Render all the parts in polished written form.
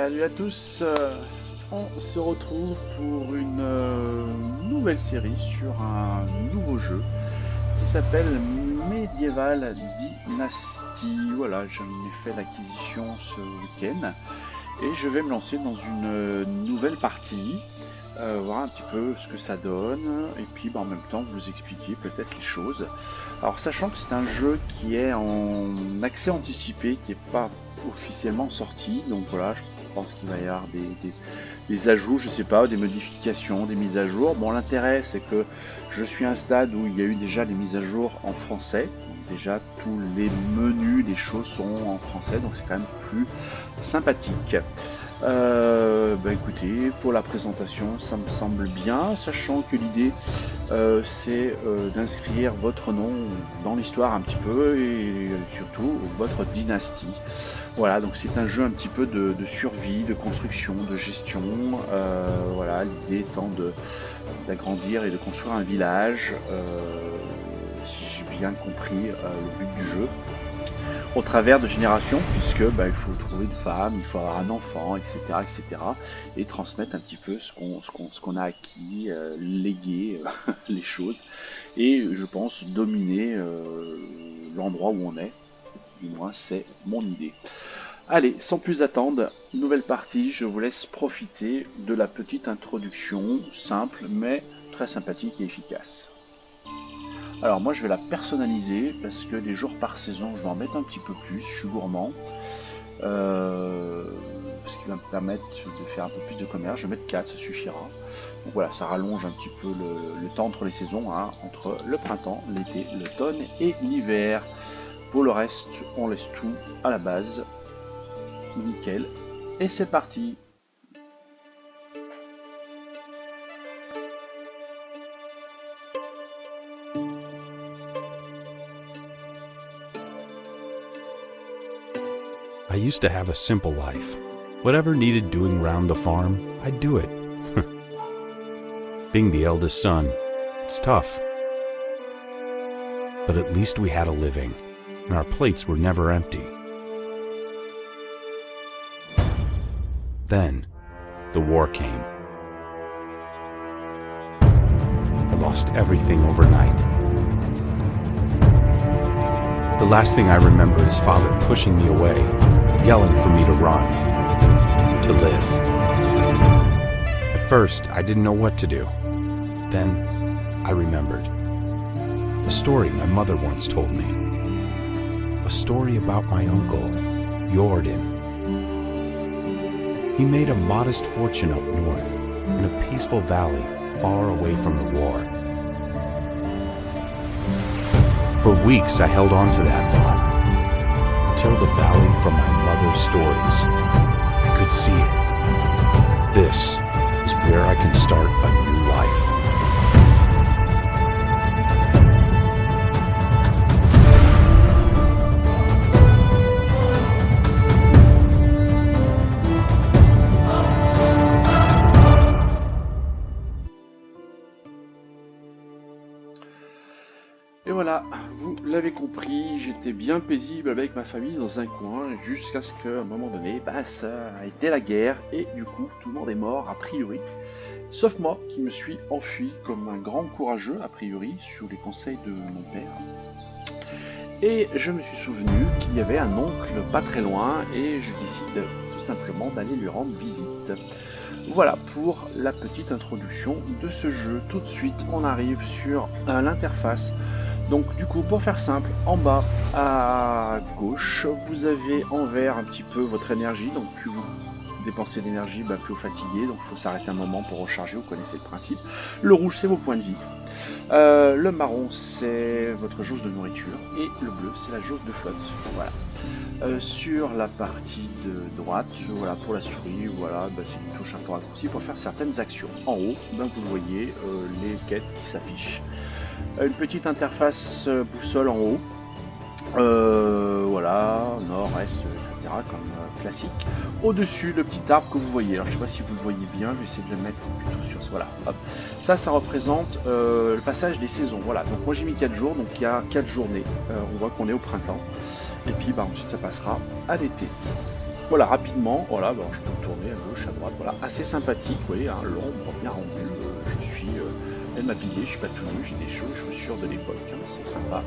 Salut à tous, on se retrouve pour une nouvelle série sur un nouveau jeu qui s'appelle Medieval Dynasty. Voilà, j'en ai fait l'acquisition ce week-end et je vais me lancer dans une nouvelle partie, voir un petit peu ce que ça donne et puis en même temps vous expliquer peut-être les choses. Alors sachant que c'est un jeu qui est en accès anticipé, qui n'est pas officiellement sorti, donc voilà, je pense qu'il va y avoir des ajouts, je sais pas, des modifications, des mises à jour. Bon, l'intérêt c'est que je suis à un stade où il y a eu déjà des mises à jour en français, donc déjà tous les menus, les choses sont en français, donc c'est quand même plus sympathique. Écoutez, pour la présentation, ça me semble bien, sachant que l'idée c'est d'inscrire votre nom dans l'histoire un petit peu et surtout votre dynastie. Voilà, donc c'est un jeu un petit peu de survie, de construction, de gestion. Voilà, l'idée étant d'agrandir et de construire un village, si j'ai bien compris le but du jeu, au travers de générations, puisque il faut trouver une femme, il faut avoir un enfant, etc., et transmettre un petit peu ce qu'on a acquis, léguer les choses, et je pense dominer l'endroit où on est. Du moins, c'est mon idée. Allez, sans plus attendre, nouvelle partie, je vous laisse profiter de la petite introduction, simple mais très sympathique et efficace. Alors moi je vais la personnaliser parce que les jours par saison je vais en mettre un petit peu plus, je suis gourmand. Ce qui va me permettre de faire un peu plus de commerce, je vais mettre 4, ça suffira. Donc voilà, ça rallonge un petit peu le temps entre les saisons, hein, entre le printemps, l'été, l'automne et l'hiver. Pour le reste, on laisse tout à la base. Nickel. Et c'est parti. I used to have a simple life. Whatever needed doing round the farm, I'd do it. Being the eldest son, it's tough. But at least we had a living, and our plates were never empty. Then, the war came. I lost everything overnight. The last thing I remember is Father pushing me away, yelling for me to run, to live. At first, I didn't know what to do. Then, I remembered. A story my mother once told me. A story about my uncle, Jordan. He made a modest fortune up north, in a peaceful valley far away from the war. For weeks I held on to that thought, until the valley from my mother's stories. I could see it. This is where I can start a new life. Et voilà, vous l'avez compris, j'étais bien paisible avec ma famille dans un coin jusqu'à ce qu'à un moment donné, ça a été la guerre et du coup tout le monde est mort a priori. Sauf moi qui me suis enfui comme un grand courageux a priori sous les conseils de mon père. Et je me suis souvenu qu'il y avait un oncle pas très loin et je décide tout simplement d'aller lui rendre visite. Voilà pour la petite introduction de ce jeu. Tout de suite on arrive sur l'interface. Donc du coup, pour faire simple, en bas à gauche, vous avez en vert un petit peu votre énergie. Donc plus vous dépensez d'énergie, plus vous fatiguez. Donc il faut s'arrêter un moment pour recharger, vous connaissez le principe. Le rouge, c'est vos points de vie. Le marron, c'est votre jauge de nourriture. Et le bleu, c'est la jauge de flotte. Voilà. Sur la partie de droite, voilà, pour la souris, voilà, c'est une touche un peu raccourcie pour faire certaines actions. En haut, vous le voyez, les quêtes qui s'affichent. Une petite interface boussole en haut, voilà, nord, est, etc. comme classique. Au-dessus, le petit arbre que vous voyez. Alors je sais pas si vous le voyez bien, je vais essayer de le mettre plutôt sur ce. Voilà, hop. Ça représente le passage des saisons. Voilà, donc moi j'ai mis 4 jours, donc il y a 4 journées. On voit qu'on est au printemps. Et puis ensuite ça passera à l'été. Voilà, rapidement, voilà, bon, je peux tourner à gauche, à droite, voilà, assez sympathique, vous voyez, hein, l'ombre bien rendue, je suis même habillé, je suis pas tout nu, j'ai des chaussures de l'époque, hein, c'est sympa.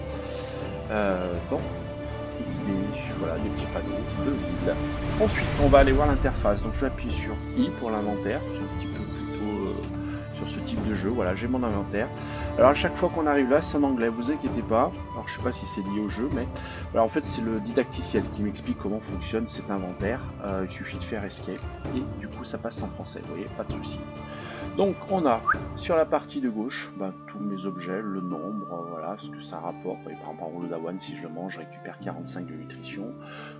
Donc, voilà, des petits panneaux de ville. Ensuite, on va aller voir l'interface, donc je vais appuyer sur I pour l'inventaire, c'est un petit peu plutôt sur ce type de jeu, voilà, j'ai mon inventaire. Alors à chaque fois qu'on arrive là, c'est en anglais, vous inquiétez pas, alors je sais pas si c'est lié au jeu, mais voilà, en fait c'est le didacticiel qui m'explique comment fonctionne cet inventaire, il suffit de faire escape, et du coup ça passe en français, vous voyez, pas de souci. Donc on a sur la partie de gauche tous mes objets, le nombre, voilà ce que ça rapporte. Par exemple, un rouleau d'avoine, si je le mange, je récupère 45 de nutrition.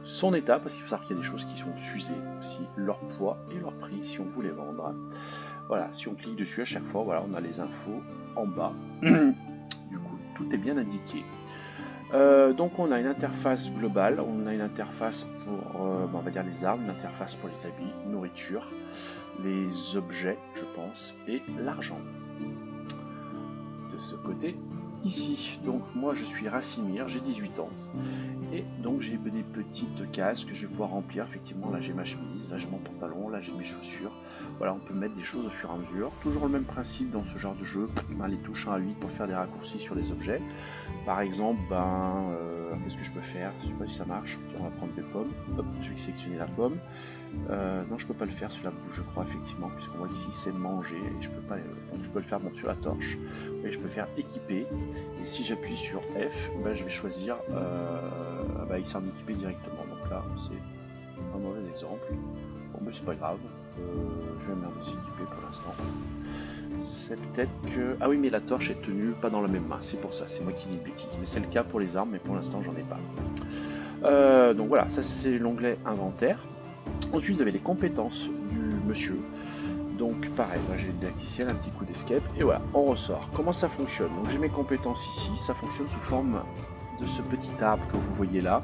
Son état, parce qu'il faut savoir qu'il y a des choses qui sont usées aussi, leur poids et leur prix si on voulait vendre. Voilà, si on clique dessus à chaque fois, voilà, on a les infos en bas. Du coup, tout est bien indiqué. Donc on a une interface globale, on a une interface pour on va dire les armes, une interface pour les habits, nourriture, les objets je pense, et l'argent. De ce côté ici, donc moi je suis Racimir, j'ai 18 ans, et donc j'ai des petites cases que je vais pouvoir remplir. Effectivement, là j'ai ma chemise, là j'ai mon pantalon, là j'ai mes chaussures. Voilà, on peut mettre des choses au fur et à mesure. Toujours le même principe dans ce genre de jeu, les touches 1 à 8 pour faire des raccourcis sur les objets. Par exemple, qu'est-ce que je peux faire? Je sais pas si ça marche. On va prendre des pommes. Hop, je vais sélectionner la pomme. Non, je peux pas le faire sur la bouche, je crois, effectivement, puisqu'on voit ici c'est manger, et je peux pas. Donc je peux le faire sur la torche. Et je peux faire équiper. Et si j'appuie sur F, je vais choisir. Il s'en équiper directement. Donc là, c'est un mauvais exemple. Bon, mais c'est pas grave. Je vais me équiper pour l'instant. C'est peut-être que... Ah oui, mais la torche est tenue pas dans la même main, c'est pour ça, c'est moi qui dis une bêtise. Mais c'est le cas pour les armes, mais pour l'instant j'en ai pas. Donc voilà, ça c'est l'onglet inventaire. Ensuite vous avez les compétences du monsieur. Donc pareil, là j'ai le didacticiel, un petit coup d'escape, et voilà, on ressort. Comment ça fonctionne? Donc j'ai mes compétences ici, ça fonctionne sous forme de ce petit arbre que vous voyez là.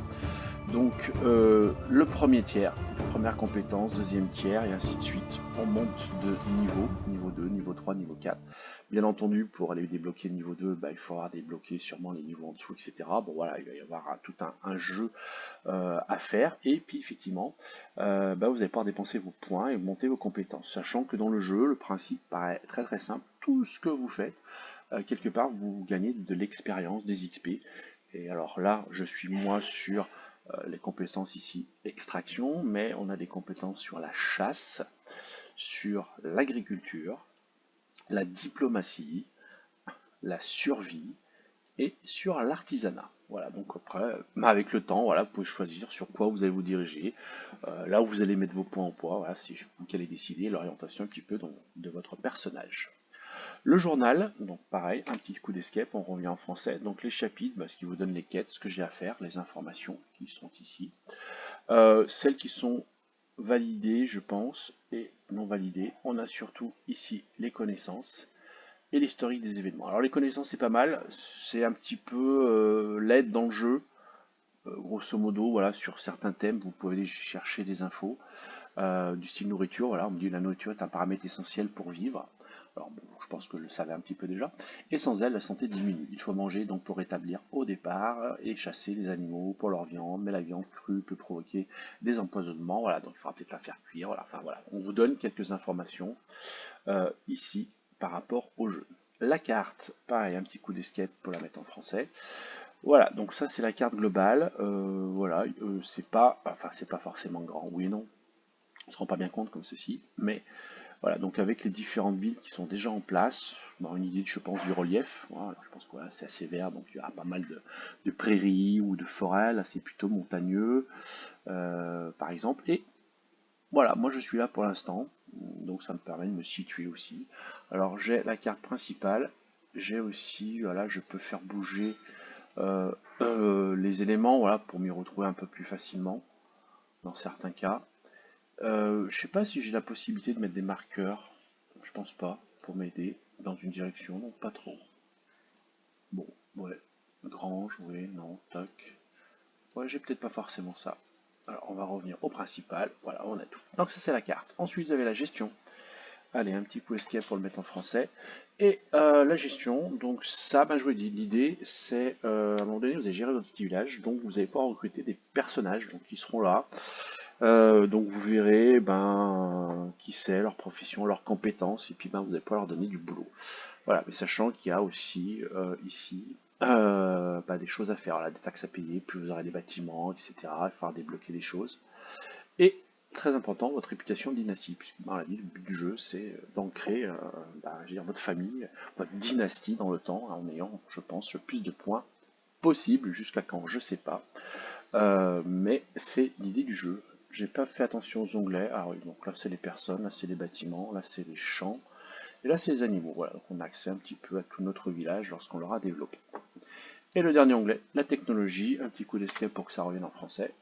Donc le premier tiers, première compétence, deuxième tiers, et ainsi de suite. On monte de niveau 2, niveau 3, niveau 4. Bien entendu, pour aller débloquer le niveau 2, il faudra débloquer sûrement les niveaux en dessous, etc. Bon voilà, il va y avoir tout un jeu à faire. Et puis effectivement, vous allez pouvoir dépenser vos points et monter vos compétences. Sachant que dans le jeu, le principe paraît très très simple. Tout ce que vous faites, quelque part, vous gagnez de l'expérience, des XP. Et alors là, je suis moi sur les compétences ici, extraction, mais on a des compétences sur la chasse, sur l'agriculture, la diplomatie, la survie et sur l'artisanat. Voilà, donc après, avec le temps, voilà, vous pouvez choisir sur quoi vous allez vous diriger, là où vous allez mettre vos points en poids, voilà, c'est vous qui allez décider l'orientation un petit peu de votre personnage. Le journal, donc pareil, un petit coup d'escape, on revient en français. Donc les chapitres, ce qui vous donne les quêtes, ce que j'ai à faire, les informations qui sont ici. Celles qui sont validées, je pense, et non validées. On a surtout ici les connaissances et l'historique des événements. Alors les connaissances, c'est pas mal, c'est un petit peu l'aide dans le jeu. Grosso modo, voilà, sur certains thèmes, vous pouvez aller chercher des infos. Du style nourriture, voilà, on me dit la nourriture est un paramètre essentiel pour vivre. Alors bon, je pense que je le savais un petit peu déjà. Et sans elle, la santé diminue. Il faut manger donc pour rétablir au départ et chasser les animaux pour leur viande, mais la viande crue peut provoquer des empoisonnements. Voilà, donc il faudra peut-être la faire cuire. Voilà, enfin voilà, on vous donne quelques informations ici par rapport au jeu. La carte, pareil, un petit coup d'escape pour la mettre en français. Voilà, donc ça c'est la carte globale. Voilà, c'est pas forcément grand, oui et non. On ne se rend pas bien compte comme ceci, mais voilà, donc avec les différentes villes qui sont déjà en place, une idée, je pense, du relief. Voilà, je pense que voilà, c'est assez vert, donc il y aura pas mal de prairies ou de forêts, là c'est plutôt montagneux, par exemple. Et voilà, moi je suis là pour l'instant, donc ça me permet de me situer aussi. Alors j'ai la carte principale, j'ai aussi, voilà, je peux faire bouger les éléments, voilà, pour m'y retrouver un peu plus facilement, dans certains cas. Je sais pas si j'ai la possibilité de mettre des marqueurs, je pense pas, pour m'aider dans une direction, donc pas trop. Bon, ouais, grange, oui, non, toc. Ouais, j'ai peut-être pas forcément ça. Alors on va revenir au principal, voilà, on a tout. Donc ça c'est la carte. Ensuite vous avez la gestion. Allez, un petit coup escape pour le mettre en français. Et la gestion, donc ça, je vous l'ai dit, l'idée c'est à un moment donné vous allez gérer votre petit village, donc vous allez pouvoir recruter des personnages donc, qui seront là. Donc vous verrez qui c'est, leur profession, leurs compétences, et puis vous allez pouvoir leur donner du boulot. Voilà, mais sachant qu'il y a aussi ici des choses à faire, là, des taxes à payer, plus vous aurez des bâtiments, etc. Il va falloir débloquer des choses. Et très important, votre réputation de dynastie, puisque dans la vie, le but du jeu, c'est d'ancrer votre famille, votre dynastie dans le temps, en ayant, je pense, le plus de points possible, jusqu'à quand, je sais pas. Mais c'est l'idée du jeu. J'ai pas fait attention aux onglets. Ah oui, donc là c'est les personnes, là c'est les bâtiments, là c'est les champs, et là c'est les animaux. Voilà, donc on a accès un petit peu à tout notre village lorsqu'on l'aura développé. Et le dernier onglet, la technologie, un petit coup d'escape pour que ça revienne en français.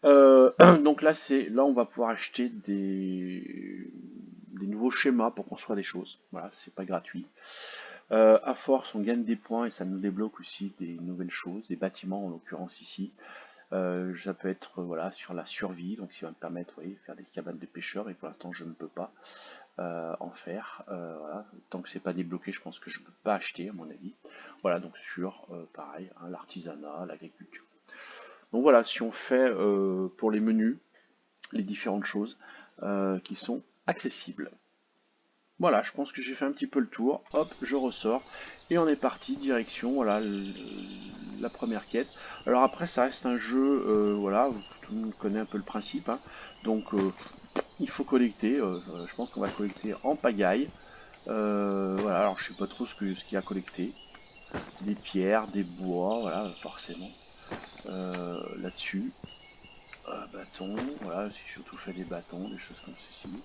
Donc là on va pouvoir acheter des nouveaux schémas pour construire des choses. Voilà, c'est pas gratuit. À force, on gagne des points et ça nous débloque aussi des nouvelles choses, des bâtiments en l'occurrence ici. Ça peut être voilà, sur la survie, donc ça va me permettre de faire des cabanes de pêcheurs, et pour l'instant je ne peux pas en faire. Voilà. Tant que c'est pas débloqué, je pense que je ne peux pas acheter à mon avis. Voilà, donc sur pareil, l'artisanat, l'agriculture. Donc voilà, si on fait pour les menus, les différentes choses qui sont accessibles. Voilà, je pense que j'ai fait un petit peu le tour. Hop, je ressors. Et on est parti, direction, voilà, la première quête. Alors après, ça reste un jeu, voilà, tout le monde connaît un peu le principe. Hein. Donc, il faut collecter. Je pense qu'on va collecter en pagaille. Voilà, alors je sais pas trop ce qu'il y a à collecter. Des pierres, des bois, voilà, forcément. Là-dessus. Bâtons, voilà, j'ai surtout fait des bâtons, des choses comme ceci.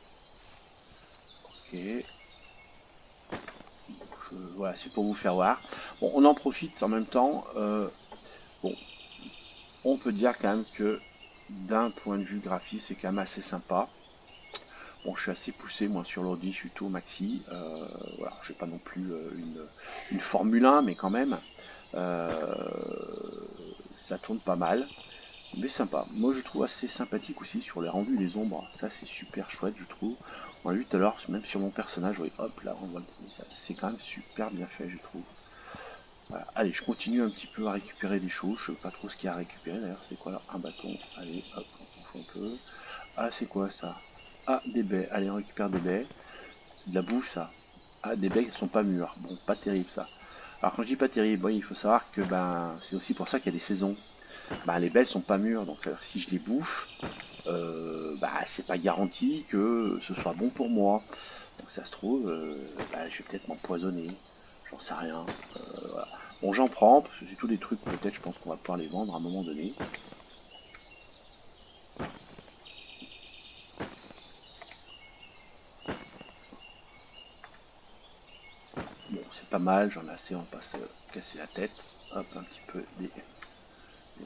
Ok. Voilà, c'est pour vous faire voir. Bon, on en profite en même temps. Bon, on peut dire quand même que d'un point de vue graphique, c'est quand même assez sympa. Bon, je suis assez poussé, moi, sur l'ordi, je suis tout au maxi. Voilà, j'ai pas non plus une Formule 1, mais quand même, ça tourne pas mal. Mais sympa. Moi, je trouve assez sympathique aussi sur les rendus, les ombres. Ça, c'est super chouette, je trouve. On l'a vu tout à l'heure, même sur mon personnage, oui, hop, là, on voit ça. C'est quand même super bien fait, je trouve. Voilà. Allez, je continue un petit peu à récupérer des choses. Je sais pas trop ce qu'il y a à récupérer. D'ailleurs, c'est quoi là? Un bâton. Allez, hop, on s'en fout un peu. Ah, c'est quoi ça? Ah, des baies. Allez, on récupère des baies. C'est de la bouffe, ça. Ah, des baies qui sont pas mûres. Bon, pas terrible, ça. Alors, quand je dis pas terrible, oui, il faut savoir que c'est aussi pour ça qu'il y a des saisons. Les baies sont pas mûres, donc si je les bouffe, c'est pas garanti que ce soit bon pour moi. Donc ça se trouve, je vais peut-être m'empoisonner, j'en sais rien. Voilà. Bon, j'en prends, parce que c'est tous des trucs, peut-être, je pense qu'on va pouvoir les vendre à un moment donné. Bon, c'est pas mal, j'en ai assez, on va pas se casser la tête. Hop, un petit peu des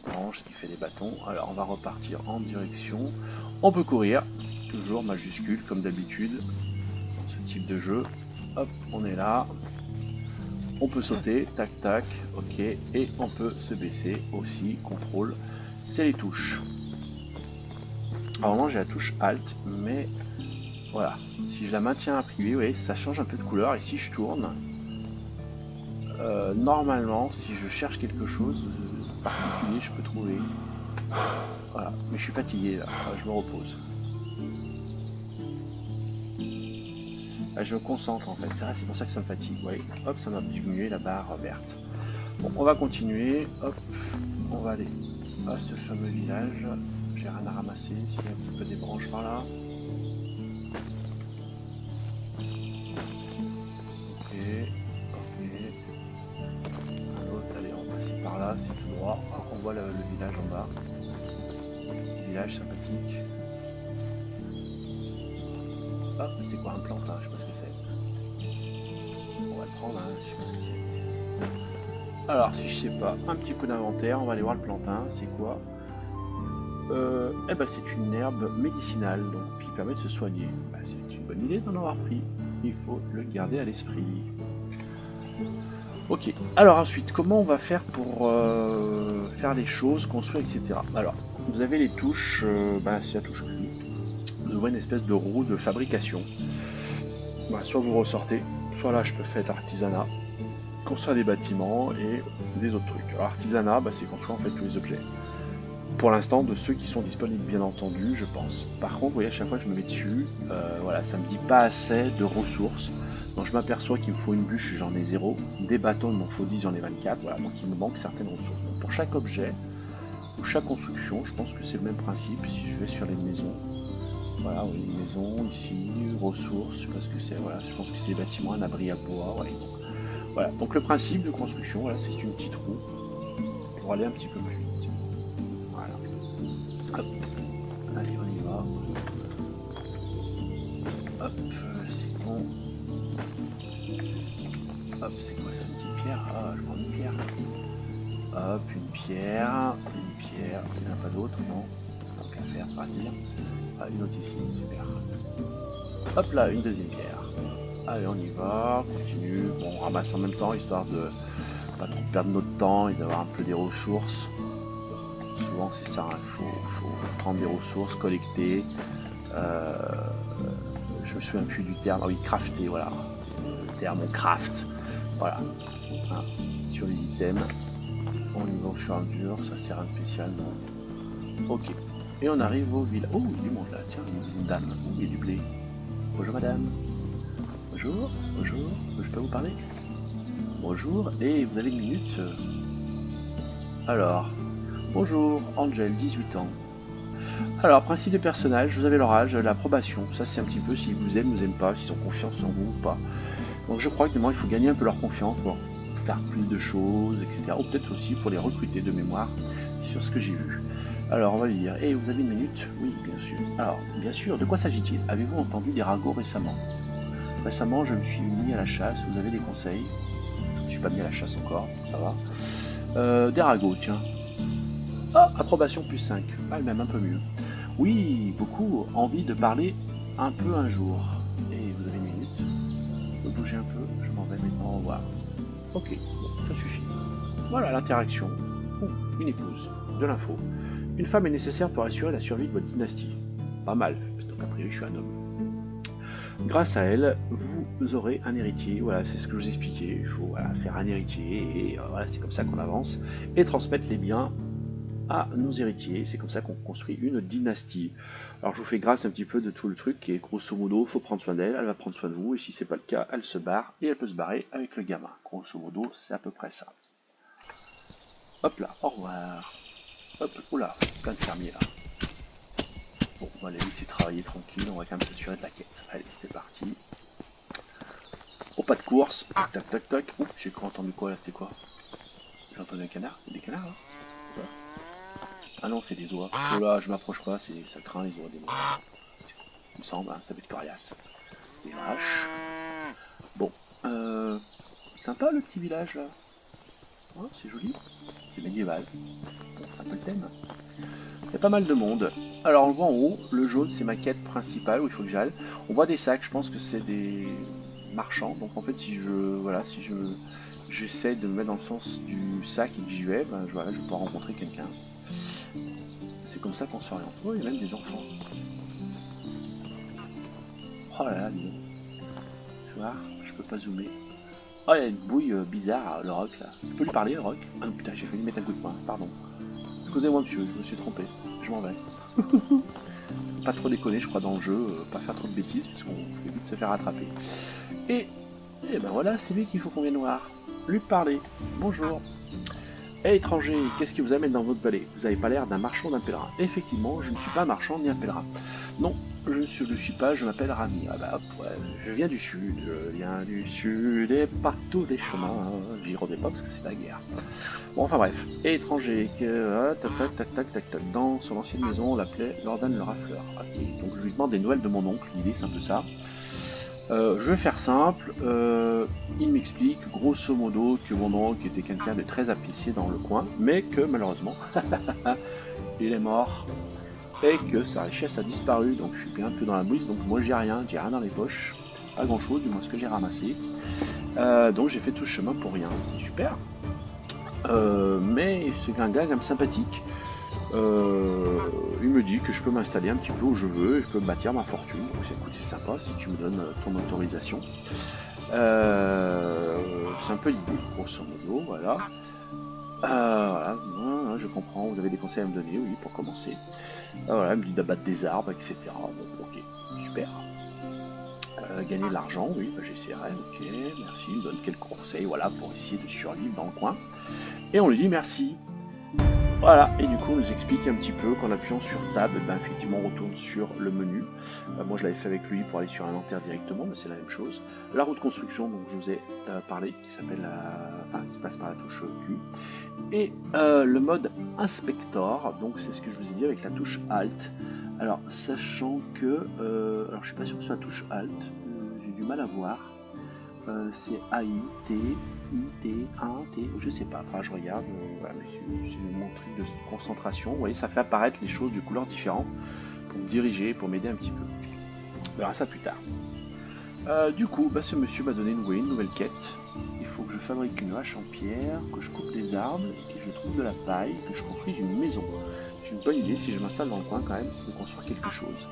branches qui fait des bâtons. Alors, on va repartir en direction. On peut courir, toujours majuscule, comme d'habitude, dans ce type de jeu. Hop, on est là. On peut sauter, tac tac, ok, et on peut se baisser aussi, contrôle, c'est les touches. Alors moi j'ai la touche Alt, mais voilà, si je la maintiens appuyée, vous voyez, ça change un peu de couleur, et si je tourne, normalement, si je cherche quelque chose de particulier, je peux trouver. Voilà, mais je suis fatigué là, je me repose. Là, je me concentre en fait, c'est pour ça que ça me fatigue, ouais. Hop, ça m'a diminué la barre verte. Bon, on va continuer, hop, on va aller à ce fameux village. J'ai rien à ramasser, s'il y a un petit peu des branches par là. Ok, ok. Un autre, allez, on va passer par là, c'est tout droit. On voit le village en bas. Village sympathique. Ah, c'était quoi un plantain? Je sais pas ce que c'est. On va le prendre, hein, je sais pas ce que c'est. Alors, si je sais pas, un petit peu d'inventaire, on va aller voir le plantain, c'est quoi? C'est une herbe médicinale donc, qui permet de se soigner. C'est une bonne idée d'en avoir pris. Il faut le garder à l'esprit. Ok, alors ensuite, comment on va faire pour faire les choses, construire, etc. Alors, vous avez les touches, c'est la touche Q. Vous avez une espèce de roue de fabrication. Soit vous ressortez, soit là je peux faire l'artisanat, construire des bâtiments et des autres trucs. Alors artisanat, c'est construire en fait tous les objets. Pour l'instant, de ceux qui sont disponibles, bien entendu, je pense. Par contre, vous voyez, à chaque fois que je me mets dessus, voilà, ça me dit pas assez de ressources. Donc je m'aperçois qu'il me faut une bûche, j'en ai 0. Des bâtons, il m'en faut 10, j'en ai 24. Voilà, donc il me manque certaines ressources. Donc, pour chaque objet, ou chaque construction, je pense que c'est le même principe. Si je vais sur les maisons, voilà, oui, une maison, ici, ressources, parce que c'est, voilà, je pense que c'est des bâtiments, un abri à bois, ouais, donc, voilà. Donc le principe de construction, voilà, c'est une petite roue pour aller un petit peu plus vite. Voilà. Hop. Allez, on y va. Hop, c'est bon. Hop, c'est quoi ça, une petite pierre? Ah, je prends une pierre. Hop, une pierre. Il n'y en a pas d'autre, non? Donc à faire, ça va dire. Ah, une autre ici, super. Hop là, une deuxième pierre. Allez, on y va, on continue. Bon, on ramasse en même temps, histoire de pas trop perdre notre temps et d'avoir un peu des ressources. Souvent c'est ça, il faut prendre des ressources, collecter. Je me souviens plus du terme, ah oui, crafter, voilà. Le terme, on craft. Voilà. Hein, sur les items. On y va au fur et à mesure, ça sert à rien de spécial, non. Ok. Et on arrive au village. Oh, il y a du monde là, tiens, une dame. Oh, il y a du blé. Bonjour madame. Bonjour, bonjour, je peux vous parler? Bonjour, et vous avez une minute? Alors, bonjour, Angel, 18 ans. Alors, principe des personnages, vous avez leur âge, l'approbation, ça c'est un petit peu s'ils vous aiment, pas, s'ils ont confiance en vous ou pas. Donc je crois que il faut gagner un peu leur confiance pour faire plus de choses, etc. Ou peut-être aussi pour les recruter de mémoire sur ce que j'ai vu. Alors on va lui dire, et vous avez une minute? Oui, bien sûr. Alors, bien sûr, de quoi s'agit-il? Avez-vous entendu des ragots récemment? Récemment, je me suis mis à la chasse, vous avez des conseils? Je ne suis pas mis à la chasse encore, ça va. Des ragots, tiens. Ah, approbation plus 5, ah, même un peu mieux. Oui, beaucoup, envie de parler un peu un jour. Et vous avez une minute? Vous bougez un peu, je m'en vais maintenant, au revoir. Ok, bon, ça suffit. Voilà l'interaction. Une épouse, de l'info. Une femme est nécessaire pour assurer la survie de votre dynastie. Pas mal, donc a priori je suis un homme. Grâce à elle, vous aurez un héritier, voilà, c'est ce que je vous expliquais, il faut voilà, faire un héritier, et voilà, c'est comme ça qu'on avance, et transmettre les biens à nos héritiers, c'est comme ça qu'on construit une dynastie. Alors je vous fais grâce un petit peu de tout le truc, qui est grosso modo, il faut prendre soin d'elle, elle va prendre soin de vous, et si c'est pas le cas, elle se barre, et elle peut se barrer avec le gamin. Grosso modo, c'est à peu près ça. Hop là, au revoir. Hop, oula, plein de fermiers là. Bon, on va les laisser travailler tranquille, on va quand même s'assurer de la quête. Allez, c'est parti. Oh, pas de course. Tac, tac, tac, tac. Ouh, j'ai entendu quoi là, c'était quoi? J'ai entendu un canard? Il y a des canards là? Ouais. Ah non, c'est des oies. Oh là, je m'approche pas, ça craint les oies des oies. Il me semble, hein, ça va être coriace. Des vaches. Bon, sympa le petit village là. Oh, c'est joli. C'est médiéval. Bon, c'est un peu le thème. Il y a pas mal de monde. Alors on le voit en haut, le jaune c'est ma quête principale où il faut que j'aille. On voit des sacs, je pense que c'est des marchands. Donc en fait si j'essaie de me mettre dans le sens du sac et que j'y vais, ben, voilà, je vais pouvoir rencontrer quelqu'un. C'est comme ça qu'on s'oriente. Oh, il y a même des enfants. Oh là là, dis donc. Tu vois, je peux pas zoomer. Oh, il y a une bouille bizarre, le roc là. Tu peux lui parler, le roc? Ah non, putain, j'ai failli mettre un coup de poing, pardon. Excusez-moi, monsieur, je me suis trompé. Je m'en vais. Pas trop déconner, je crois, dans le jeu, pas faire trop de bêtises, parce qu'on fait vite se faire attraper. Et ben voilà, c'est lui qu'il faut qu'on vienne voir. Lui parler. Bonjour. Hé étranger, qu'est-ce qui vous amène dans votre vallée? Vous n'avez pas l'air d'un marchand, d'un pèlerin. Effectivement, je ne suis pas un marchand ni un pèlerin. Non, je ne le suis pas, je m'appelle Rami. Ah bah hop, ouais, je viens du sud, et par tous les chemins. J'y reviens pas parce que c'est la guerre. Bon, enfin bref. Et étranger, tac, tac, tac, tac, tac. Dans son ancienne maison, on l'appelait Lordan le Rafleur. Okay. Donc je lui demande des nouvelles de mon oncle, l'idée c'est un peu ça. Je vais faire simple, il m'explique grosso modo que mon oncle était quelqu'un de très apprécié dans le coin, mais que malheureusement, il est mort, et que sa richesse a disparu, donc je suis bien un peu dans la brise, donc moi j'ai rien dans les poches, pas grand chose, du moins ce que j'ai ramassé, donc j'ai fait tout ce chemin pour rien, c'est super, mais c'est un gars quand même sympathique. Il me dit que je peux m'installer un petit peu où je veux et je peux bâtir ma fortune. Donc c'est sympa si tu me donnes ton autorisation. C'est un peu l'idée, grosso modo, voilà. Voilà, je comprends, vous avez des conseils à me donner, oui, pour commencer. Voilà, il me dit d'abattre des arbres, etc. Bon, ok, super. Gagner de l'argent, oui, bah, j'essaierai, ok, merci, il me donne quelques conseils, voilà, pour essayer de survivre dans le coin. Et on lui dit merci. Voilà, et du coup on nous explique un petit peu qu'en appuyant sur Tab, ben, effectivement on retourne sur le menu. Moi je l'avais fait avec lui pour aller sur l'inventaire directement, mais c'est la même chose. La roue de construction, donc je vous ai parlé, qui s'appelle, qui passe par la touche Q. Et le mode Inspector, donc c'est ce que je vous ai dit avec la touche Alt. Alors sachant que, alors je suis pas sûr que ce soit la touche Alt, j'ai du mal à voir. C'est AI, T, I, T, 1, T, je sais pas, enfin je regarde, voilà, mais c'est mon truc de concentration. Vous voyez, ça fait apparaître les choses de couleurs différentes pour me diriger, pour m'aider un petit peu. On verra ça plus tard. Du coup, bah, ce monsieur m'a donné une nouvelle quête. Il faut que je fabrique une hache en pierre, que je coupe des arbres, que je trouve de la paille, que je construise une maison. C'est une bonne idée si je m'installe dans le coin quand même de construire quelque chose.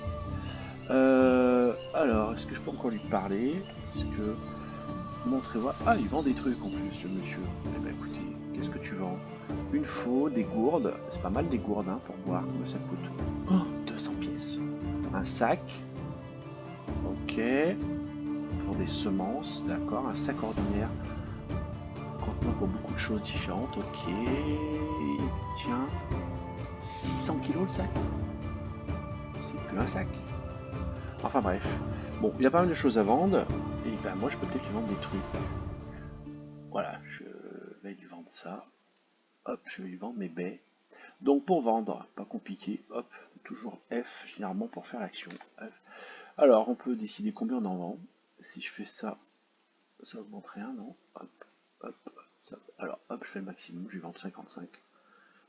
Alors, est-ce que je peux encore lui parler? Est-ce que montrez-moi. Ah, il vend des trucs en plus, ce monsieur. Eh ben écoutez, qu'est-ce que tu vends? Une faux, des gourdes. C'est pas mal des gourdes hein, pour voir combien ça coûte. Oh, 200 pièces. Un sac. Ok. Pour des semences, d'accord. Un sac ordinaire. Contenant pour beaucoup de choses différentes. Ok. Tiens. 600 kilos le sac. C'est plus un sac. Enfin bref. Bon, il y a pas mal de choses à vendre. Et ben moi je peux peut-être lui vendre des trucs. Voilà, je vais lui vendre ça. Hop, je vais lui vendre mes baies. Donc pour vendre, pas compliqué, hop, toujours F généralement pour faire l'action. Alors on peut décider combien on en vend. Si je fais ça, ça augmente rien, non? Hop, hop, ça. Alors hop, je fais le maximum, je vais vendre 55.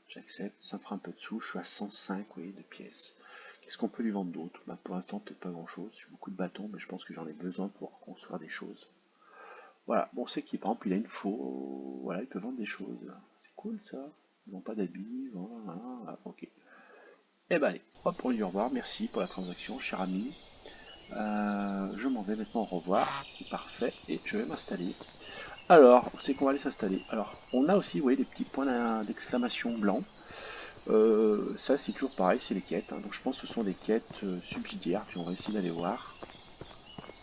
J'accepte, ça me fera un peu de sous, je suis à 105 oui, de pièces. Qu'est-ce qu'on peut lui vendre d'autre? Bah, pour l'instant peut-être pas grand chose, j'ai beaucoup de bâtons, mais je pense que j'en ai besoin pour construire des choses. Voilà, bon c'est qui par exemple il a une faux, voilà, il peut vendre des choses. C'est cool ça, ils n'ont pas d'habits, voilà, ok. Eh ben allez, hop, on lui dit au revoir, merci pour la transaction, cher ami. Je m'en vais maintenant, au revoir, parfait, et je vais m'installer. Alors, c'est qu'on va aller s'installer. Alors, on a aussi, vous voyez, des petits points d'exclamation blancs. Ça, c'est toujours pareil, c'est les quêtes. Hein. Donc, je pense que ce sont des quêtes subsidiaires, puis on va essayer d'aller voir.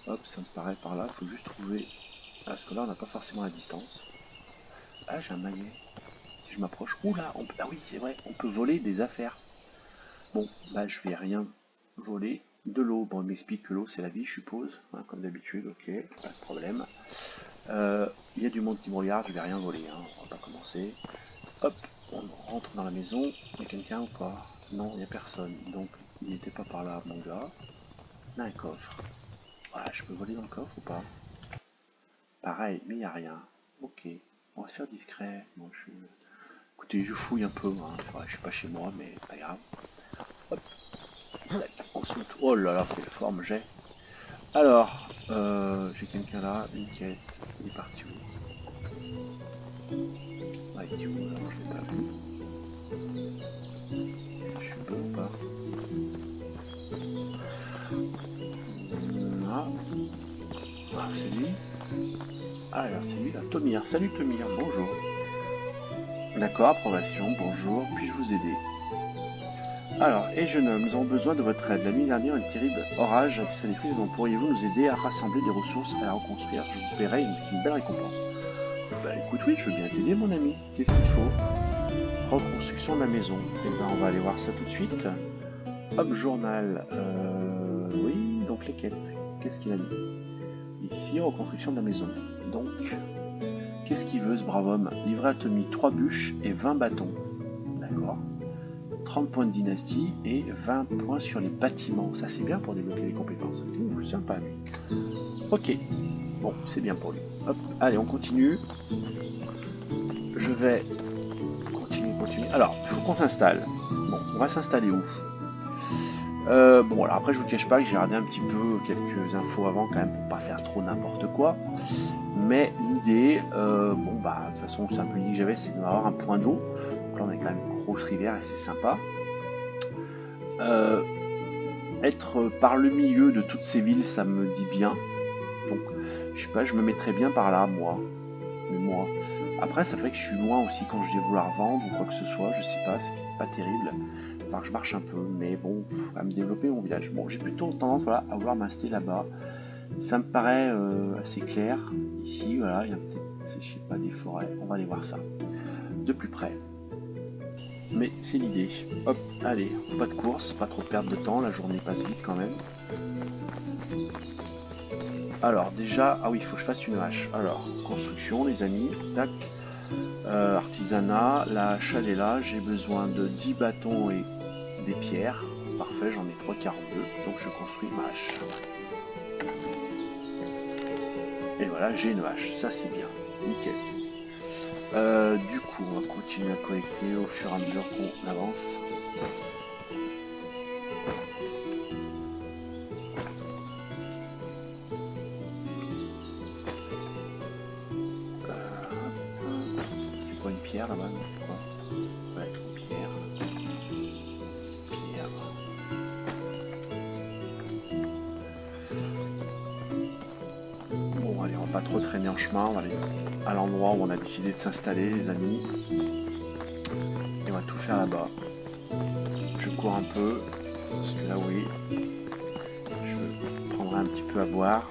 Hop, ça me paraît par là, il faut juste trouver... Ah, parce que là, on n'a pas forcément la distance. Ah, j'ai un maillet. Si je m'approche... Oula, ah oui, c'est vrai, on peut voler des affaires. Bon, là, je vais rien voler. De l'eau, bon, il m'explique que l'eau, c'est la vie, je suppose. Hein, comme d'habitude, ok, pas de problème. Il y a du monde qui me regarde, je vais rien voler, hein, on va pas commencer. Hop, on rentre dans la maison. Il y a quelqu'un ou pas? Non, il n'y a personne. Donc, il n'était pas par là, mon gars. Là, un coffre. Voilà, je peux voler dans le coffre ou pas? Pareil, mais il n'y a rien. Ok, on va se faire discret. Bon, écoutez, je fouille un peu. Hein. Ouais, je suis pas chez moi, mais pas grave. Hop, on se met... Oh là là, quelle forme j'ai. Alors, j'ai quelqu'un là, une quête. Il est parti où? Ah, il est où là? Je l'ai pas vu. Je suis bon ou pas? Ah, ah c'est lui. Ah, alors c'est lui là, Tomir. Salut Tomir, bonjour. D'accord, approbation, bonjour, puis-je vous aider? Alors, jeune homme, nous avons besoin de votre aide. La nuit dernière, un terrible orage a s'est détruit, donc pourriez-vous nous aider à rassembler des ressources et à la reconstruire? Je vous paierai une belle récompense. Bah écoute, oui, je veux bien t'aider mon ami. Qu'est-ce qu'il faut? Reconstruction de la maison. Et ben on va aller voir ça tout de suite. Hop, journal. Oui, donc les quêtes. Qu'est-ce qu'il a mis? Ici, reconstruction de la maison. Donc, qu'est-ce qu'il veut ce brave homme? Livrer à Tommy 3 bûches et 20 bâtons. D'accord. 30 points de dynastie et 20 points sur les bâtiments. Ça c'est bien pour débloquer les compétences. Ouh, sympa lui. Ok. Bon, c'est bien pour lui. Hop, allez, on continue. Je vais continuer. Alors, il faut qu'on s'installe. Bon, on va s'installer où? Bon, alors après, je vous cache pas que j'ai regardé un petit peu quelques infos avant quand même pour pas faire trop n'importe quoi. Mais l'idée, bon bah, de toute façon, c'est un peu l'idée que j'avais, c'est d'avoir un point d'eau. Donc là, on a quand même une grosse rivière et c'est sympa. Être par le milieu de toutes ces villes, ça me dit bien. Donc, je sais pas, je me mettrais bien par là, moi. Mais moi. Après, ça fait que je suis loin aussi quand je vais vouloir vendre ou quoi que ce soit, je sais pas, c'est peut-être pas terrible. Enfin, je marche un peu, mais bon, à me développer mon village. Bon, j'ai plutôt tendance voilà, à vouloir m'installer là-bas. Ça me paraît assez clair. Ici, voilà, il y a peut-être, je sais pas, des forêts. On va aller voir ça de plus près. Mais c'est l'idée. Hop, allez, pas de course, pas trop perdre de temps, la journée passe vite quand même. Alors déjà, ah oui, il faut que je fasse une hache. Alors, construction les amis, tac. Artisanat, la hache elle est là, j'ai besoin de 10 bâtons et des pierres. Parfait, j'en ai 3/4, donc je construis ma hache. Et voilà, j'ai une hache, ça c'est bien, nickel. Du coup, on va continuer à collecter au fur et à mesure qu'on avance. C'est quoi une pierre là-bas? Ouais, une pierre. Pierre. Bon, allez, on va pas trop traîner en chemin, on va aller à l'endroit où on a décidé de s'installer, les amis. Et on va tout faire là-bas. Je cours un peu, parce que là, oui, je prendrai un petit peu à boire.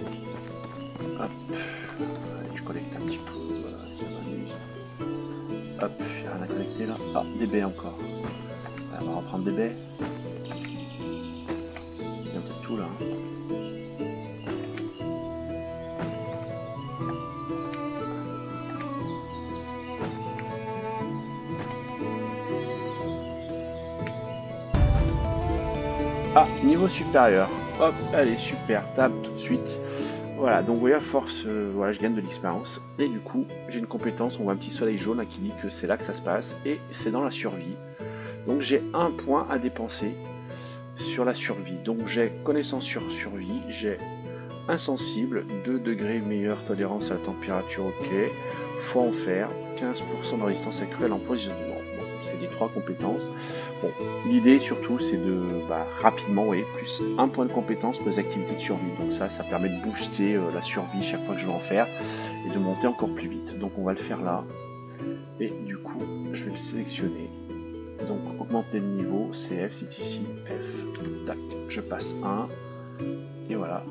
Hop, allez, je collecte un petit peu, voilà, ça m'amuse. Hop, il n'y a rien à collecter là. Ah, des baies encore. Allez, on va reprendre des baies. Il y a un peu de tout là. Hein. Ah, niveau supérieur. Hop, allez, super, table tout de suite. Voilà, donc vous voyez, à force, voilà, je gagne de l'expérience. Et du coup, j'ai une compétence, on voit un petit soleil jaune là, qui dit que c'est là que ça se passe. Et c'est dans la survie. Donc j'ai un point à dépenser sur la survie. Donc j'ai connaissance sur survie, j'ai insensible, 2 degrés meilleure tolérance à la température, ok. Foi en fer, 15% de résistance accrue à l'empoisonnement. Bon, c'est les 3 compétences. Bon, l'idée surtout c'est de rapidement, oui, plus un point de compétence pour les activités de survie. Donc ça permet de booster la survie chaque fois que je vais en faire et de monter encore plus vite. Donc on va le faire là. Et du coup, je vais le sélectionner. Donc augmenter le niveau, CF, c'est ici, F. Tac, je passe 1. Et voilà,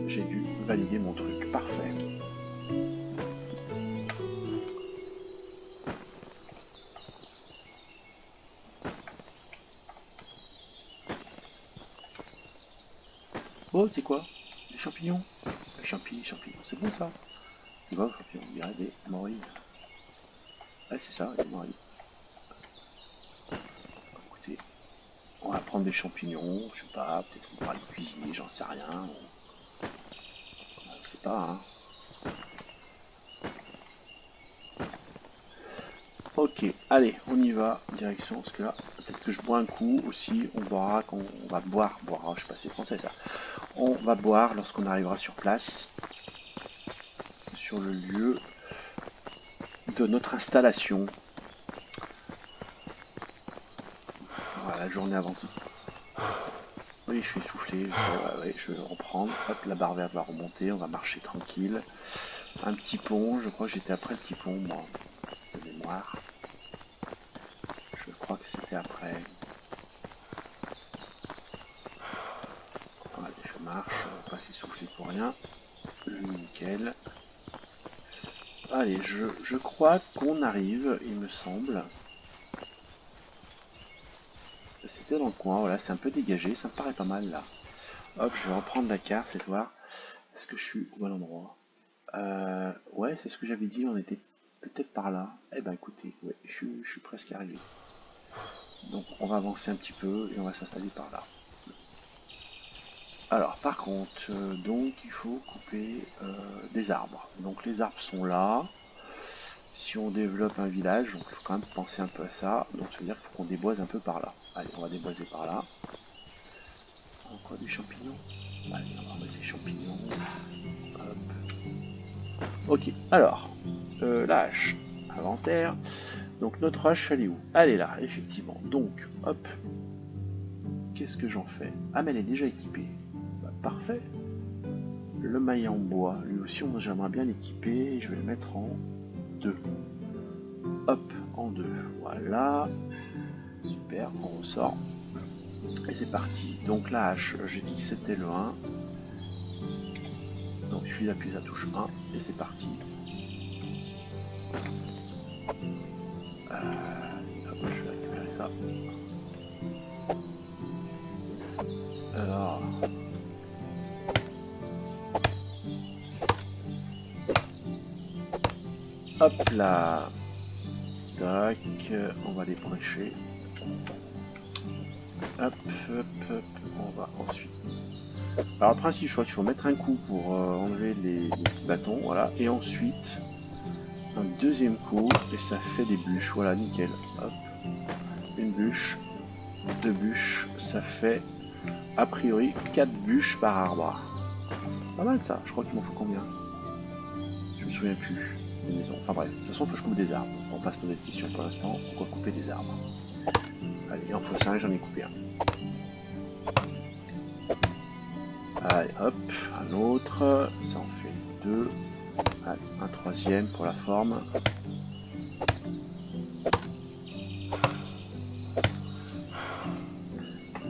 j'ai dû valider mon truc. Parfait. Oh, c'est quoi? Les champignons? Les champignons, c'est bon ça? C'est quoi les champignons? Il y a des morilles. Ah, c'est ça, des morilles. Écoutez, on va prendre des champignons, je sais pas, peut-être qu'on pourra les cuisiner, j'en sais rien. Je sais pas, hein. Ok, allez, on y va, direction, parce que là, peut-être que je bois un coup aussi, on boira quand on va boire, je sais pas si c'est français ça. On va boire lorsqu'on arrivera sur place, sur le lieu de notre installation. Voilà, la journée avance. Oui, je suis essoufflé, je vais reprendre. Hop, la barre verte va remonter, on va marcher tranquille. Un petit pont, je crois que j'étais après le petit pont, moi, de mémoire. Je crois que c'était après. Allez, je marche, on va pas s'essouffler pour rien. Nickel. Allez, je crois qu'on arrive, il me semble. C'était dans le coin, voilà, c'est un peu dégagé, ça me paraît pas mal là. Hop, je vais reprendre la carte et voir. Est-ce que je suis au bon endroit? Ouais, c'est ce que j'avais dit, on était peut-être par là. Eh ben écoutez, ouais, je suis presque arrivé. Donc on va avancer un petit peu et on va s'installer par là. Alors par contre, donc il faut couper des arbres. Donc les arbres sont là. Si on développe un village, donc il faut quand même penser un peu à ça. Donc ça veut dire qu'il faut qu'on déboise un peu par là. Allez, on va déboiser par là. Encore des champignons. Allez, on va ramasser les champignons. Hop. Ok, alors, la hache, inventaire. Donc notre hache, elle est où? Elle est là, effectivement. Donc, hop. Qu'est-ce que j'en fais? Ah, mais elle est déjà équipée. Bah, parfait. Le maillet en bois, lui aussi, j'aimerais bien l'équiper. Je vais le mettre en 2. en 2. Voilà. Super, on ressort. Et c'est parti. Donc la hache, j'ai dit que c'était le 1. Donc il suffit d'appuyer la touche 1 et c'est parti. Hop, je vais récupérer ça. Alors... Hop là. Tac, on va les prêcher. Hop, hop, hop, on va ensuite. Alors, le principe, je crois qu'il faut mettre un coup pour enlever les petits bâtons, voilà, et ensuite un deuxième coup, et ça fait des bûches, voilà, nickel. Hop, une bûche, 2 bûches, ça fait a priori 4 bûches par arbre. Pas mal ça, je crois qu'il m'en faut combien? Je me souviens plus. Des maisons. Enfin bref, de toute façon, il faut que je coupe des arbres. On passe poser cette question pour l'instant. Pourquoi couper des arbres? Allez, il en faut 5, j'en ai coupé un. Allez, hop, un autre. Ça en fait 2. Allez, un troisième pour la forme.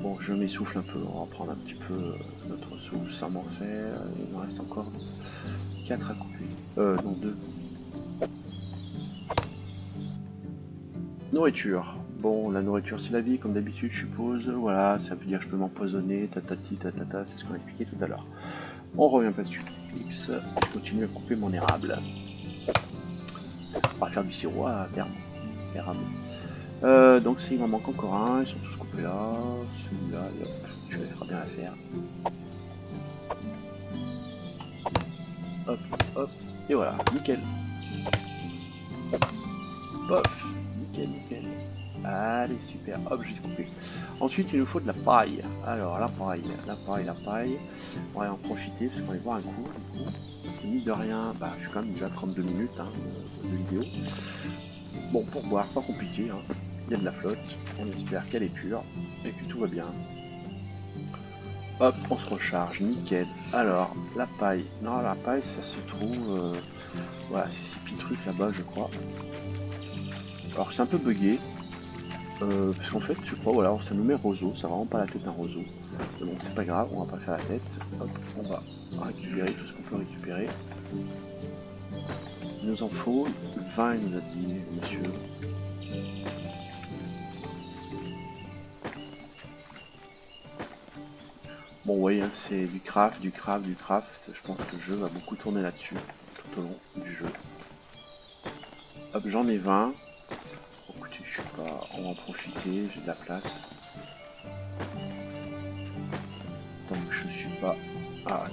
Bon, je m'essouffle un peu. On va prendre un petit peu notre souffle. Ça m'en fait. Il me reste encore 4 à couper. Non, 2. Nourriture. Bon, la nourriture c'est la vie, comme d'habitude, je suppose. Voilà, ça veut dire que je peux m'empoisonner, tatati, tatata, c'est ce qu'on a expliqué tout à l'heure. On revient pas dessus. X, je continue à couper mon érable. On va faire du sirop à terme. Érable. Donc il m'en manque encore un, ils sont tous coupés là. Celui-là, hop, je vais faire bien l'affaire. Hop, hop, et voilà, nickel. Pof, nickel, nickel. Allez, super, hop, j'ai coupé. Ensuite, il nous faut de la paille. Alors, la paille. On va en profiter parce qu'on va aller voir un coup, du coup. Parce que, mine de rien, bah, je suis quand même déjà 32 minutes de vidéo. Bon, pour boire, pas compliqué. Hein. Il y a de la flotte. On espère qu'elle est pure et que tout va bien. Hop, on se recharge, nickel. Alors, la paille. Non, la paille, ça se trouve... voilà, c'est ces petits trucs là-bas, je crois. Alors, c'est un peu bugué. Parce qu'en fait, je crois, voilà, ça nous met roseau, ça n'a vraiment pas la tête d'un roseau. Donc c'est pas grave, on va pas faire la tête. Hop, on va récupérer tout ce qu'on peut récupérer. Il nous en faut 20, il nous a dit, monsieur. Bon, oui, hein, c'est du craft. Je pense que le jeu va beaucoup tourner là-dessus, tout au long du jeu. Hop, j'en ai 20. Je sais pas, on va en profiter, j'ai de la place. Donc je suis pas... Ah,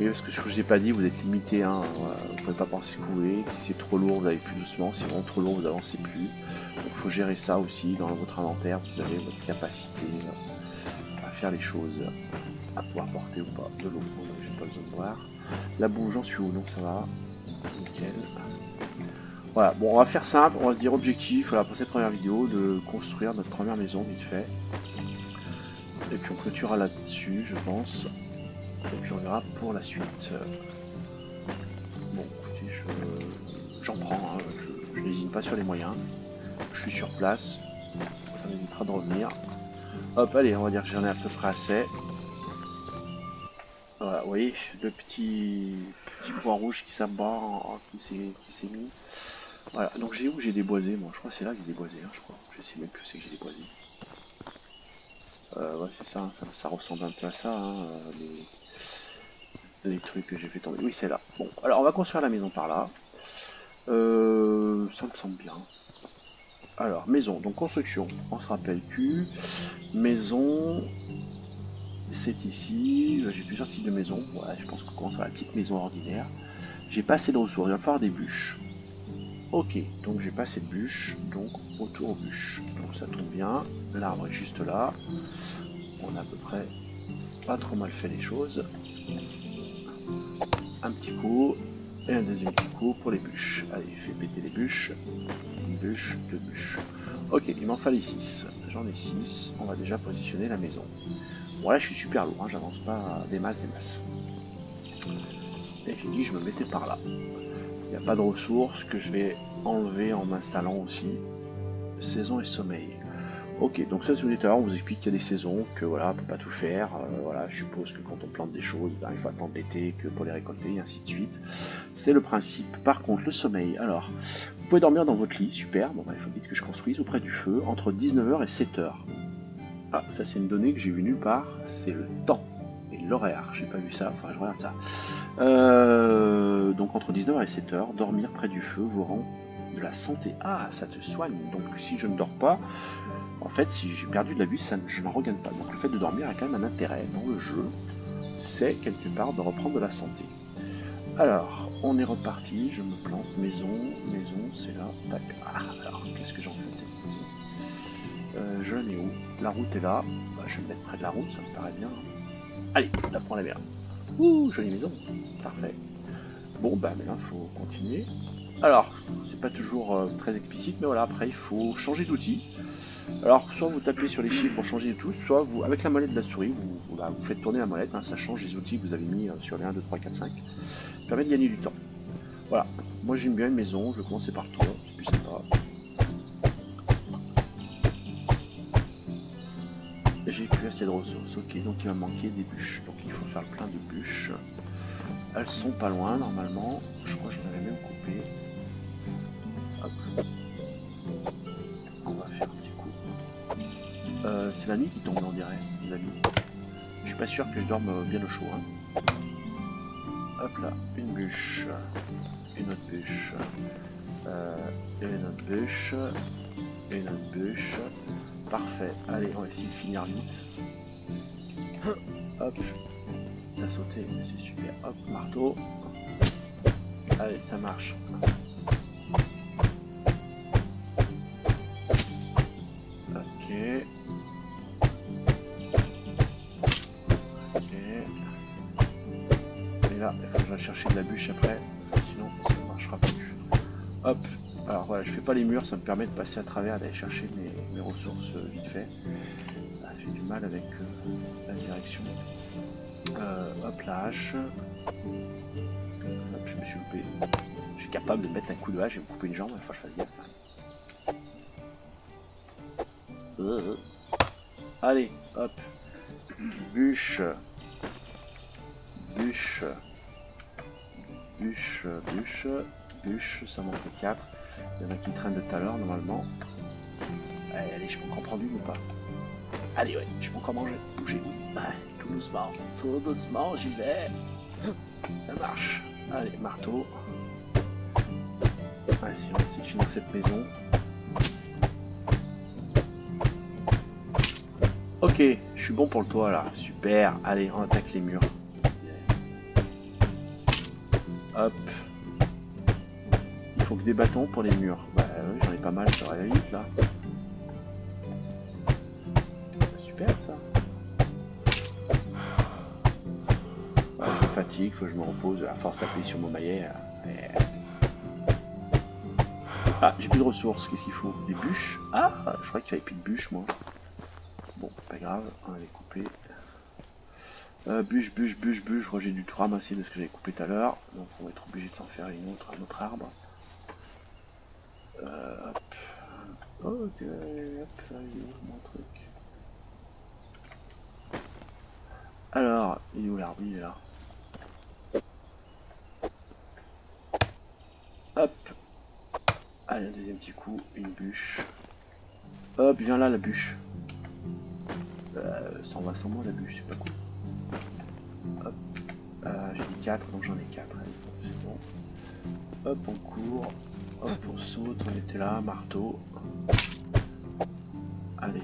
oui, parce que je vous ai pas dit, vous êtes limité, hein, voilà, vous pouvez pas penser couler, si c'est trop lourd vous allez plus doucement, si c'est vraiment trop lourd vous avancez plus. Donc il faut gérer ça aussi, dans votre inventaire, vous avez votre capacité à faire les choses, à pouvoir porter ou pas de l'eau, donc j'ai pas besoin de boire. La bouffe, j'en suis où, donc ça va, nickel. Voilà, bon on va faire simple, on va se dire objectif voilà, pour cette première vidéo de construire notre première maison vite fait. Et puis on clôturera là-dessus je pense. Et puis on verra pour la suite. Bon écoutez, j'en prends, hein, je n'hésite pas sur les moyens. Je suis sur place, ça m'évitera de revenir. Hop, allez, on va dire que j'en ai à peu près assez. Voilà, vous voyez, le petit point rouge qui s'abat, qui s'est mis. Voilà, donc j'ai où j'ai déboisé moi, je crois que c'est là que j'ai déboisé, hein, je crois. Je sais même plus c'est que j'ai déboisé. Ouais c'est ça, ça ressemble un peu à ça, hein, les trucs que j'ai fait tomber. Oui c'est là. Bon, alors on va construire la maison par là. Ça me semble bien. Alors, maison, donc construction, on se rappelle plus. Maison, c'est ici, j'ai plusieurs types de maisons. Voilà, je pense qu'on commence par la petite maison ordinaire. J'ai pas assez de ressources, il va falloir des bûches. Ok, donc j'ai pas assez de bûches, donc autour bûches. Donc ça tombe bien, l'arbre est juste là. On a à peu près pas trop mal fait les choses. Un petit coup, et un deuxième petit coup pour les bûches. Allez, fais péter les bûches. Une bûche, 2 bûches. Ok, il m'en fallait 6. J'en ai 6, on va déjà positionner la maison. Bon là je suis super lourd, hein, j'avance pas des masses. Et j'ai dit je me mettais par là. Il n'y a pas de ressources que je vais enlever en m'installant aussi. saison et sommeil. Ok, donc ça, si vous voulez, tout à l'heure, on vous explique qu'il y a des saisons, que voilà, on peut pas tout faire. Voilà, je suppose que quand on plante des choses, ben, il faut attendre l'été que pour les récolter, et ainsi de suite. C'est le principe. Par contre, le sommeil, alors, vous pouvez dormir dans votre lit, super. Bon, ben, il faut vite que je construise auprès du feu, entre 19h et 7h. Ah, ça, c'est une donnée que j'ai vue nulle part, c'est le temps et l'horaire. J'ai pas vu ça, enfin, je regarde ça. Donc, entre 19h et 7h, dormir près du feu vous rend de la santé. Ah, ça te soigne. Donc, si je ne dors pas, en fait, si j'ai perdu de la vue, je n'en regagne pas. Donc le fait de dormir a quand même un intérêt dans le jeu, c'est quelque part de reprendre de la santé. Alors, on est reparti, je me plante, maison, c'est là, tac. Ah, alors, qu'est-ce que j'en fais de cette maison? Je la mets où? La route est là, bah, je vais me mettre près de la route, ça me paraît bien. Allez, la prends la mer. Ouh, jolie maison, parfait. Bon, bah maintenant il faut continuer. Alors, c'est pas toujours très explicite, mais voilà, après il faut changer d'outil. Alors, soit vous tapez sur les chiffres pour changer tout, soit vous, avec la molette de la souris, vous faites tourner la molette, hein, ça change les outils que vous avez mis sur les 1, 2, 3, 4, 5. Ça permet de gagner du temps. Voilà, moi j'aime bien une maison, je vais commencer par le toit, c'est plus sympa. J'ai plus assez de ressources, ok, donc il va me manquer des bûches, donc il faut faire le plein de bûches. Elles sont pas loin normalement, je crois que je l'avais même coupé. Hop. On va faire un petit coup. C'est la nuit qui tombe, on dirait, la nuit. Je suis pas sûr que je dorme bien au chaud. Hein. Hop là, une bûche, une autre bûche, une autre bûche, une autre bûche. Parfait. Allez, on va essayer de finir vite. Hop, t'as sauté, c'est super. Hop, marteau. Allez, ça marche. Ok. Et là, il faut que j'aille chercher de la bûche après, parce que sinon ça ne marchera plus. Hop, alors voilà, je fais pas les murs, ça me permet de passer à travers, d'aller chercher mes ressources vite fait. Là, j'ai du mal avec la direction. Hop, la hache. Hop, je me suis loupé. Je suis capable de mettre un coup de hache et me couper une jambe, il faut que je fasse gaffe. Allez, hop. Bûche. Bûche. Bûche, bûche, bûche, ça manque 4. Il y en a qui traînent de tout à l'heure normalement. Allez, je peux encore prendre une ou pas? Allez, ouais, je peux encore manger. Bougez, oui. Tout doucement, j'y vais. Ça marche. Allez, marteau. Allez, si on va essayer de finir cette maison. Ok, je suis bon pour le toit là. Super. Allez, on attaque les murs. Hop. Il faut que des bâtons pour les murs. Bah oui, j'en ai pas mal, ça va aller vite là. Super ça. Ouais, je me fatigue, faut que je me repose. À force d'appuyer sur mon maillet. Ah, j'ai plus de ressources, qu'est-ce qu'il faut? Des bûches? Ah, je croyais qu'il y avait plus de bûches moi. Bon, pas grave, on va les couper. Bûche, je crois que j'ai dû tout ramasser de ce que j'avais coupé tout à l'heure, donc on va être obligé de s'en faire un autre arbre. Hop. Ok, hop, là, il est où mon truc? Alors, il est où l'arbre? Il est là. Hop. Allez, un deuxième petit coup, une bûche. Hop, viens là la bûche. Ça en va sans moi la bûche, c'est pas cool. Hop, j'ai dit 4, donc j'en ai 4. Allez, c'est bon. Hop, on court. Hop, on saute, on était là, marteau. Allez.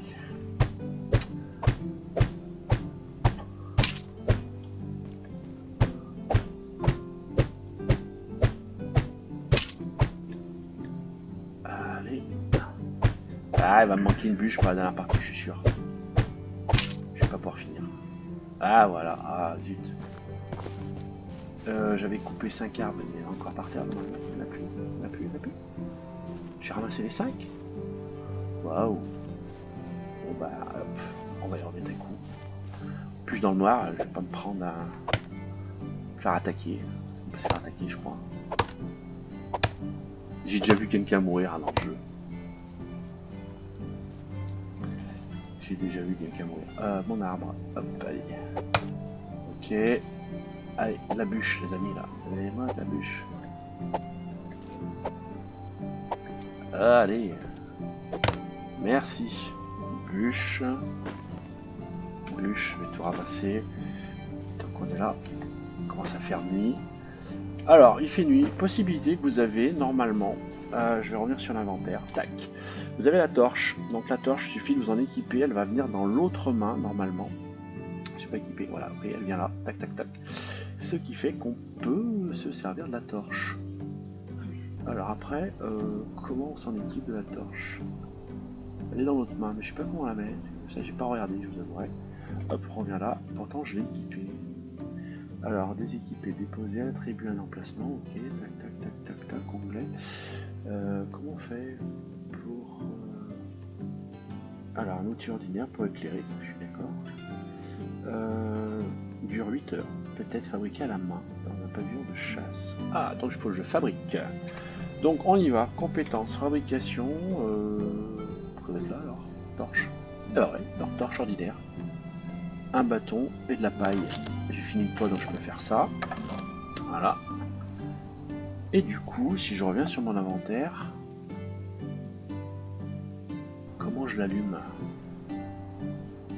Allez. Ah, il va me manquer une bûche pour la dernière partie, je suis sûr. Je vais pas pouvoir finir. Ah, voilà. Ah, zut. J'avais coupé 5 arbres, mais encore par terre. Non, il n'y en a plus. Il n'y en a plus, il n'y en a plus. J'ai ramassé les 5. Waouh. Bon bah, hop, on va y remettre un coup. Plus dans le noir, je vais pas me prendre à faire attaquer. On peut se faire attaquer, je crois. J'ai déjà vu quelqu'un mourir dans le jeu. l'ai déjà vu, bien qu'à mourir. Mon arbre, hop, allez. Ok. Allez, la bûche, les amis, là. Donnez-moi la bûche. Allez. Merci. Bûche. Bûche, je vais tout ramasser. Donc on est là. On commence à faire nuit. Alors, il fait nuit. Possibilité que vous avez, normalement. Je vais revenir sur l'inventaire. Tac. Vous avez la torche. Donc la torche, il suffit de vous en équiper. Elle va venir dans l'autre main, normalement. Je ne suis pas équipé. Voilà, ok, elle vient là. Tac, tac, tac. Ce qui fait qu'on peut se servir de la torche. Alors après, comment on s'en équipe de la torche? Elle est dans notre main, mais je sais pas comment on la met. Ça, j'ai pas regardé, je vous avouerai. Hop, on revient là. Pourtant, je l'ai équipé. Alors, déséquiper, déposer, attribuer un emplacement. Ok, tac, tac, tac, tac, tac, onglet. Comment on fait pour... Alors, un outil ordinaire pour éclairer, je suis d'accord. Dure 8 heures. Peut-être fabriqué à la main, dans un pavillon de chasse. Ah, donc il faut que je fabrique. Donc, on y va. Compétences, fabrication... Pourquoi être là, alors? Torche. Ah ouais, alors, torche ordinaire. Un bâton et de la paille. J'ai fini le poids, donc je peux faire ça. Voilà. Et du coup, si je reviens sur mon inventaire, comment je l'allume?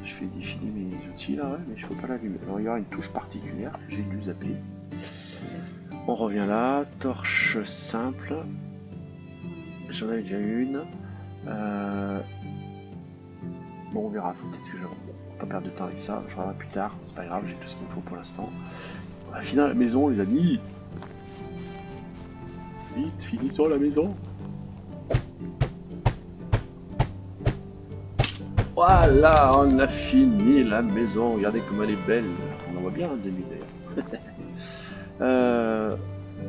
Je fais défiler mes outils là, ouais, mais je ne peux pas l'allumer. Alors il y aura une touche particulière que j'ai dû zapper. On revient là, torche simple. J'en avais déjà une. Bon, on verra. Peut-être que je... on va pas perdre de temps avec ça. Je reviendrai plus tard. C'est pas grave, j'ai tout ce qu'il me faut pour l'instant. On va finir la maison, les amis. Vite, finissons la maison. Voilà, on a fini la maison. Regardez comme elle est belle. On en voit bien un demi d'ailleurs.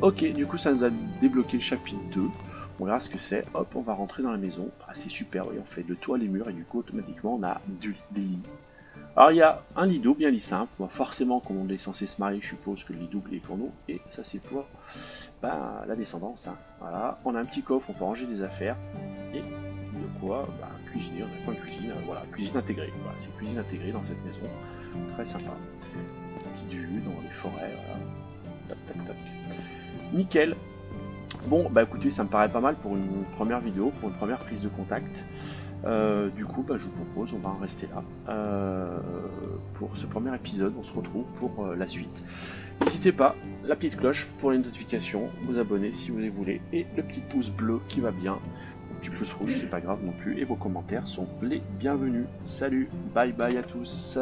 Ok, du coup ça nous a débloqué le chapitre 2. On verra ce que c'est. Hop, on va rentrer dans la maison. Ah, c'est super, oui, on fait le toit, les murs, et du coup automatiquement on a des lits. Alors il y a un lit double, bien lit simple. Bon, forcément, comme on est censé se marier, je suppose que le lit double est pour nous. Et ça c'est pour la descendance. Hein. Voilà, on a un petit coffre, on peut ranger des affaires. Et de quoi cuisiner, on a un coin de cuisine, voilà, cuisine intégrée. Voilà, c'est cuisine intégrée dans cette maison. Très sympa. Petite vue dans les forêts, voilà. Tac, tac, tac. Nickel. Bon, bah écoutez, ça me paraît pas mal pour une première vidéo, pour une première prise de contact. Du coup, je vous propose, on va en rester là. Pour ce premier épisode, on se retrouve pour la suite. N'hésitez pas, la petite cloche pour les notifications, vous abonner si vous les voulez, et le petit pouce bleu qui va bien, le petit pouce rouge, c'est pas grave non plus, et vos commentaires sont les bienvenus. Salut, bye bye à tous.